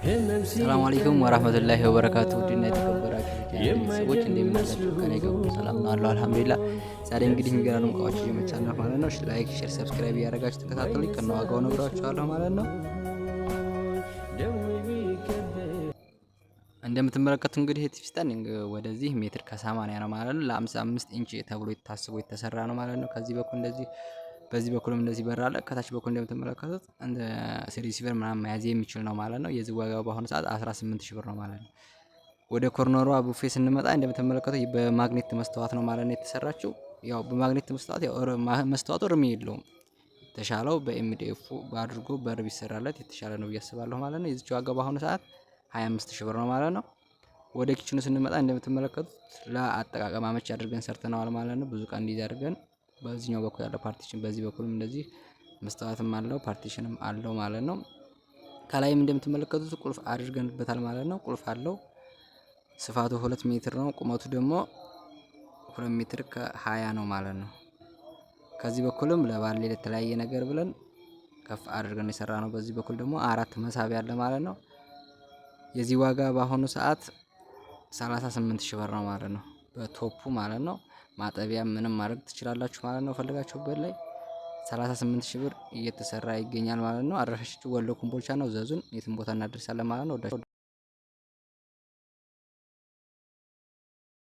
ሰላም አለይኩም ወራህመቱላሂ ወበረካቱ። ዲና የተከበራችሁ ሰዎች እንደምን አላችሁ? ከኔ ጋር ሁሉ ሰላም ነው አለው አልሐምዱሊላህ። ዛሬ እንግዲህ የሚገራርሙ እቃዎች እየመጣን ማለት ነው። ላይክ፣ ሼር፣ ሰብስክራይብ እያደረጋችሁ ተከታተሉኝ። ከነዋጋው ነግራችኋለሁ ማለት ነው። እንደምትመለከቱ እንግዲህ ቲቪ ስታንድ ወደዚህ ሜትር ከ80 ነው ማለት ነው። ለ55 ኢንች ተብሎ ታስቦ የተሰራ ነው ማለት ነው። ከዚህ በኩል እንደዚህ በዚህ በኩልም እንደዚህ በር አለ። ከታች በኩል እንደምትመለከቱት እንደ ሪሲቨር ምናምን መያዝ የሚችል ነው ማለት ነው። የዚህ ዋጋው በአሁኑ ሰዓት 18000 ብር ነው ማለት ነው። ወደ ኮርነሯ ቡፌ ስንመጣ እንደምትመለከቱት በማግኔት መስተዋት ነው ማለት ነው የተሰራችው። ያው በማግኔት መስተዋት ያው መስተዋቱ እርም የለውም። የተሻለው በኤምዲኤፍ አድርጎ በር ቢሰራለት የተሻለ ነው ብዬ አስባለሁ ማለት ነው። የዚህ ዋጋ በአሁኑ ሰዓት 25000 ብር ነው ማለት ነው። ወደ ኪችኑ ስንመጣ እንደምትመለከቱት ለአጠቃቀም አመች አድርገን ሰርተናል ማለት ነው። ብዙ ቀን እንዲይዝ አድርገን በዚህኛው በኩል ያለው ፓርቲሽን በዚህ በኩልም እንደዚህ መስተዋትም አለው ፓርቲሽንም አለው ማለት ነው። ከላይም እንደምትመለከቱት ቁልፍ አድርገንበታል ማለት ነው። ቁልፍ አለው። ስፋቱ 2 ሜትር ነው። ቁመቱ ደግሞ 2 ሜትር ከ20 ነው ማለት ነው። ከዚህ በኩልም ለባለ ለተለያየ ነገር ብለን ከፍ አድርገን የሰራ ነው። በዚህ በኩል ደግሞ 4 መሳቢያ አለ ማለት ነው። የዚህ ዋጋ በአሁኑ ሰዓት 38000 ብር ነው ማለት ነው። በቶፑ ማለት ነው። ማጠቢያ ምንም ማድረግ ትችላላችሁ ማለት ነው። ፈልጋችሁበት ላይ 38000 ብር እየተሰራ ይገኛል ማለት ነው። አድራሻችን ወሎ ኮምቦልቻ ነው። ዘዙን የትም ቦታ እናደርሳለን ማለት ነው።